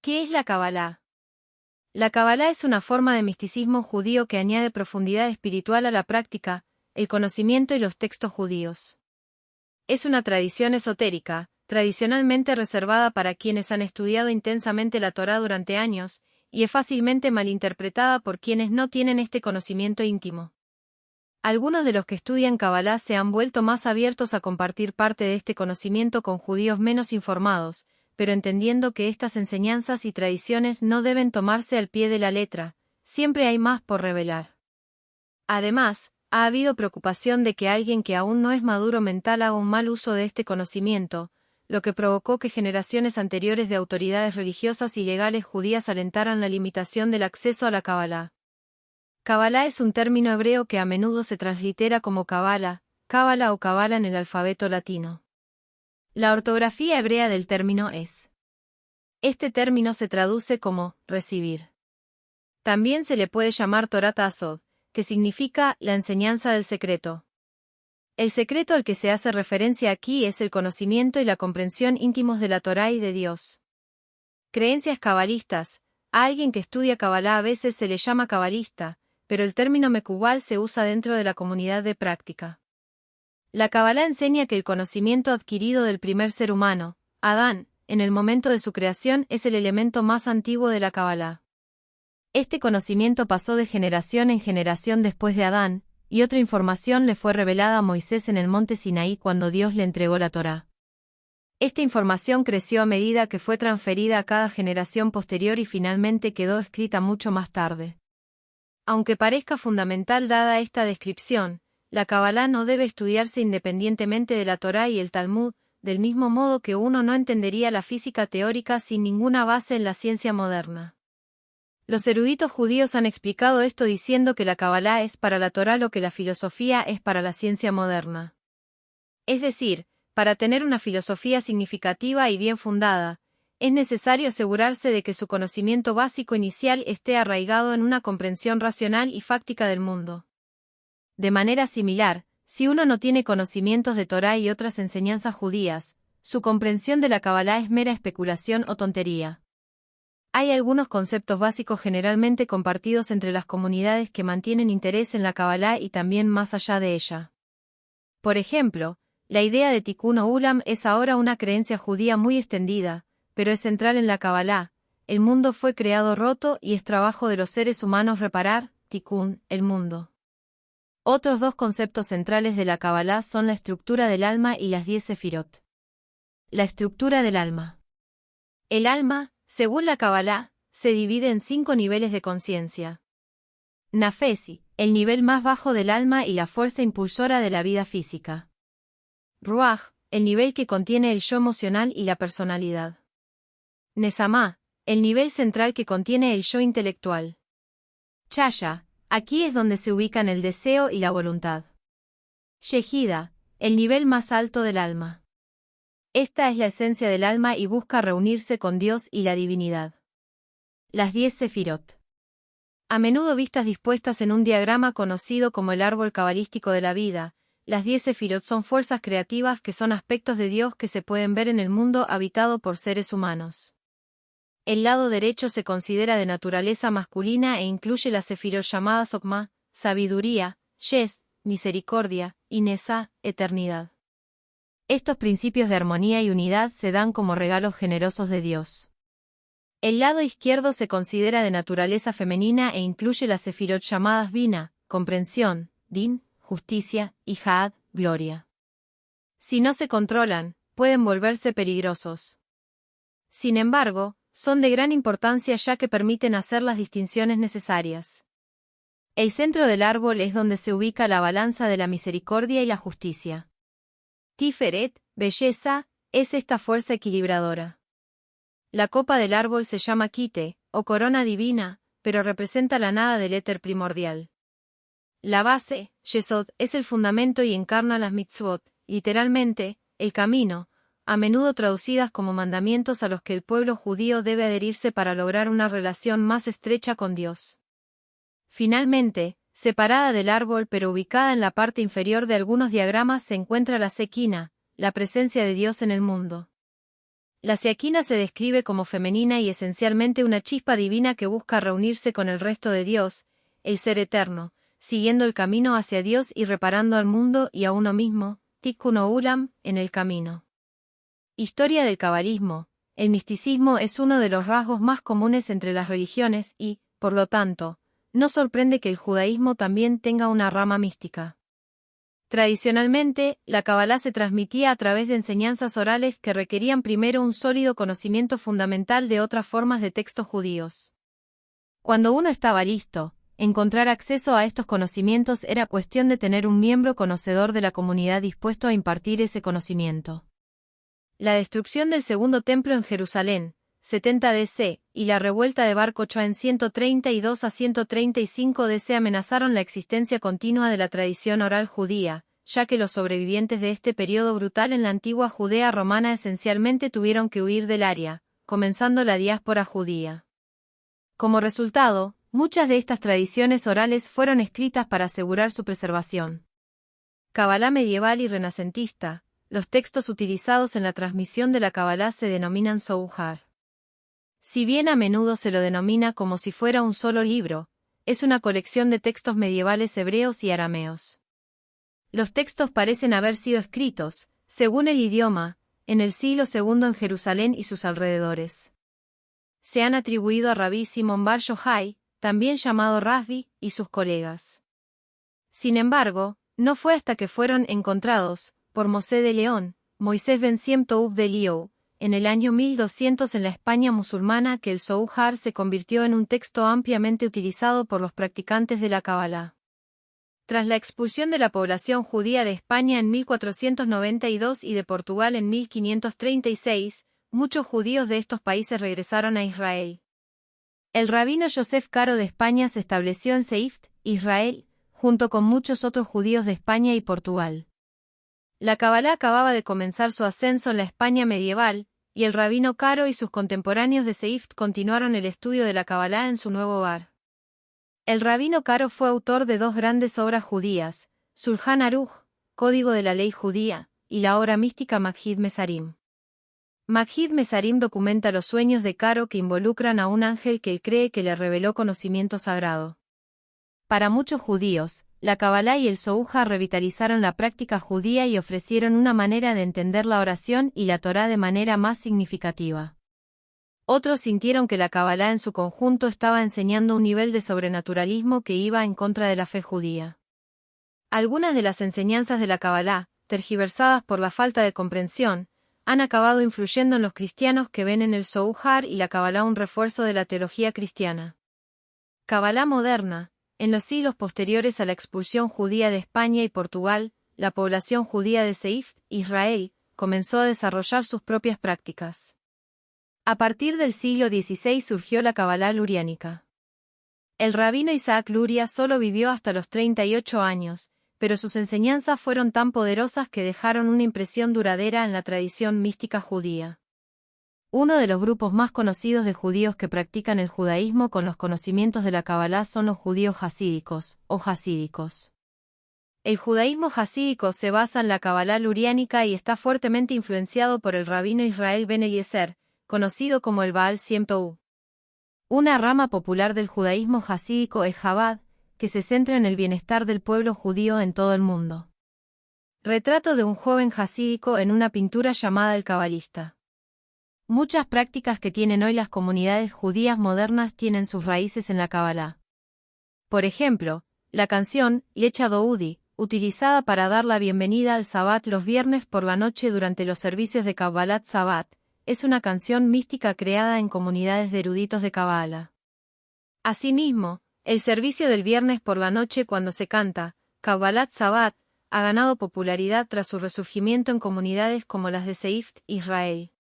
¿Qué es la Kabbalah? La Kabbalah es una forma de misticismo judío que añade profundidad espiritual a la práctica, el conocimiento y los textos judíos. Es una tradición esotérica, tradicionalmente reservada para quienes han estudiado intensamente la Torá durante años, y es fácilmente malinterpretada por quienes no tienen este conocimiento íntimo. Algunos de los que estudian Kabbalah se han vuelto más abiertos a compartir parte de este conocimiento con judíos menos informados, pero entendiendo que estas enseñanzas y tradiciones no deben tomarse al pie de la letra, siempre hay más por revelar. Además, ha habido preocupación de que alguien que aún no es maduro mental haga un mal uso de este conocimiento, lo que provocó que generaciones anteriores de autoridades religiosas y legales judías alentaran la limitación del acceso a la Kabbalah. Kabbalah es un término hebreo que a menudo se translitera como Kabbalah, Cábala o Kabbalah en el alfabeto latino. La ortografía hebrea del término es. Este término se traduce como recibir. También se le puede llamar Torat Asod, que significa la enseñanza del secreto. El secreto al que se hace referencia aquí es el conocimiento y la comprensión íntimos de la Torá y de Dios. Creencias cabalistas. A alguien que estudia Kabbalah a veces se le llama cabalista, pero el término mekubal se usa dentro de la comunidad de práctica. La Kabbalah enseña que el conocimiento adquirido del primer ser humano, Adán, en el momento de su creación es el elemento más antiguo de la Kabbalah. Este conocimiento pasó de generación en generación después de Adán, y otra información le fue revelada a Moisés en el monte Sinaí cuando Dios le entregó la Torá. Esta información creció a medida que fue transferida a cada generación posterior y finalmente quedó escrita mucho más tarde. Aunque parezca fundamental dada esta descripción, la Kabbalah no debe estudiarse independientemente de la Torá y el Talmud, del mismo modo que uno no entendería la física teórica sin ninguna base en la ciencia moderna. Los eruditos judíos han explicado esto diciendo que la Kabbalah es para la Torá lo que la filosofía es para la ciencia moderna. Es decir, para tener una filosofía significativa y bien fundada, es necesario asegurarse de que su conocimiento básico inicial esté arraigado en una comprensión racional y fáctica del mundo. De manera similar, si uno no tiene conocimientos de Torá y otras enseñanzas judías, su comprensión de la Kabbalah es mera especulación o tontería. Hay algunos conceptos básicos generalmente compartidos entre las comunidades que mantienen interés en la Kabbalah y también más allá de ella. Por ejemplo, la idea de Tikkun Olam es ahora una creencia judía muy extendida, pero es central en la Kabbalah. El mundo fue creado roto y es trabajo de los seres humanos reparar, Tikkun, el mundo. Otros dos conceptos centrales de la Kabbalah son la estructura del alma y las 10 sefirot. La estructura del alma. El alma, según la Kabbalah, se divide en 5 niveles de conciencia. Nafesi, el nivel más bajo del alma y la fuerza impulsora de la vida física. Ruach, el nivel que contiene el yo emocional y la personalidad. Nesamá, el nivel central que contiene el yo intelectual. Chaya, aquí es donde se ubican el deseo y la voluntad. Yehida, el nivel más alto del alma. Esta es la esencia del alma y busca reunirse con Dios y la divinidad. Las 10 sefirot. A menudo vistas dispuestas en un diagrama conocido como el árbol cabalístico de la vida, las 10 sefirot son fuerzas creativas que son aspectos de Dios que se pueden ver en el mundo habitado por seres humanos. El lado derecho se considera de naturaleza masculina e incluye las sefirot llamadas Okma, sabiduría, Yes, misericordia, y Nesá, eternidad. Estos principios de armonía y unidad se dan como regalos generosos de Dios. El lado izquierdo se considera de naturaleza femenina e incluye las sefirot llamadas Bina, comprensión, Din, justicia, y Haad, gloria. Si no se controlan, pueden volverse peligrosos. Sin embargo, son de gran importancia ya que permiten hacer las distinciones necesarias. El centro del árbol es donde se ubica la balanza de la misericordia y la justicia. Tiferet, belleza, es esta fuerza equilibradora. La copa del árbol se llama Kite, o corona divina, pero representa la nada del éter primordial. La base, Yesod, es el fundamento y encarna las mitzvot, literalmente, el camino, a menudo traducidas como mandamientos a los que el pueblo judío debe adherirse para lograr una relación más estrecha con Dios. Finalmente, separada del árbol pero ubicada en la parte inferior de algunos diagramas se encuentra la Sekina, la presencia de Dios en el mundo. La Shekinah se describe como femenina y esencialmente una chispa divina que busca reunirse con el resto de Dios, el Ser Eterno, siguiendo el camino hacia Dios y reparando al mundo y a uno mismo, Tikkun Olam, en el camino. Historia del cabalismo. El misticismo es uno de los rasgos más comunes entre las religiones y, por lo tanto, no sorprende que el judaísmo también tenga una rama mística. Tradicionalmente, la Kabbalah se transmitía a través de enseñanzas orales que requerían primero un sólido conocimiento fundamental de otras formas de textos judíos. Cuando uno estaba listo, encontrar acceso a estos conocimientos era cuestión de tener un miembro conocedor de la comunidad dispuesto a impartir ese conocimiento. La destrucción del Segundo Templo en Jerusalén, 70 DC, y la revuelta de Bar Kokhba en 132 a 135 DC amenazaron la existencia continua de la tradición oral judía, ya que los sobrevivientes de este periodo brutal en la antigua Judea romana esencialmente tuvieron que huir del área, comenzando la diáspora judía. Como resultado, muchas de estas tradiciones orales fueron escritas para asegurar su preservación. Kabbalah medieval y renacentista. Los textos utilizados en la transmisión de la Kabbalah se denominan Zohar. Si bien a menudo se lo denomina como si fuera un solo libro, es una colección de textos medievales hebreos y arameos. Los textos parecen haber sido escritos, según el idioma, en el siglo II en Jerusalén y sus alrededores. Se han atribuido a Rabí Simón Bar Yochai, también llamado Rasbi, y sus colegas. Sin embargo, no fue hasta que fueron encontrados, por Mosé de León, Moisés ben Siem Toub de Liou, en el año 1200 en la España musulmana que el Zohar se convirtió en un texto ampliamente utilizado por los practicantes de la Kabbalah. Tras la expulsión de la población judía de España en 1492 y de Portugal en 1536, muchos judíos de estos países regresaron a Israel. El rabino Joseph Caro de España se estableció en Seift, Israel, junto con muchos otros judíos de España y Portugal. La Kabbalah acababa de comenzar su ascenso en la España medieval, y el rabino Caro y sus contemporáneos de Seift continuaron el estudio de la Kabbalah en su nuevo hogar. El rabino Caro fue autor de dos grandes obras judías, Shulchan Aruch, Código de la Ley Judía, y la obra mística Maggid Mesarim. Maggid Mesarim documenta los sueños de Caro que involucran a un ángel que él cree que le reveló conocimiento sagrado. Para muchos judíos, la Kabbalah y el Zohar revitalizaron la práctica judía y ofrecieron una manera de entender la oración y la Torá de manera más significativa. Otros sintieron que la Kabbalah en su conjunto estaba enseñando un nivel de sobrenaturalismo que iba en contra de la fe judía. Algunas de las enseñanzas de la Kabbalah, tergiversadas por la falta de comprensión, han acabado influyendo en los cristianos que ven en el Zohar y la Kabbalah un refuerzo de la teología cristiana. Kabbalah moderna. En los siglos posteriores a la expulsión judía de España y Portugal, la población judía de Seift, Israel, comenzó a desarrollar sus propias prácticas. A partir del siglo XVI surgió la Kabbalah luriánica. El rabino Isaac Luria solo vivió hasta los 38 años, pero sus enseñanzas fueron tan poderosas que dejaron una impresión duradera en la tradición mística judía. Uno de los grupos más conocidos de judíos que practican el judaísmo con los conocimientos de la Kabbalah son los judíos hasídicos, o hasídicos. El judaísmo hasídico se basa en la Kabbalah luriánica y está fuertemente influenciado por el rabino Israel ben Eliezer, conocido como el Baal Shem Tov. Una rama popular del judaísmo hasídico es Chabad, que se centra en el bienestar del pueblo judío en todo el mundo. Retrato de un joven hasídico en una pintura llamada El Cabalista. Muchas prácticas que tienen hoy las comunidades judías modernas tienen sus raíces en la Kabbalah. Por ejemplo, la canción Lecha Doudi, utilizada para dar la bienvenida al Sabbat los viernes por la noche durante los servicios de Kabbalat Sabbat, es una canción mística creada en comunidades de eruditos de Kabbalah. Asimismo, el servicio del viernes por la noche cuando se canta Kabbalat Sabbat ha ganado popularidad tras su resurgimiento en comunidades como las de Seift, Israel.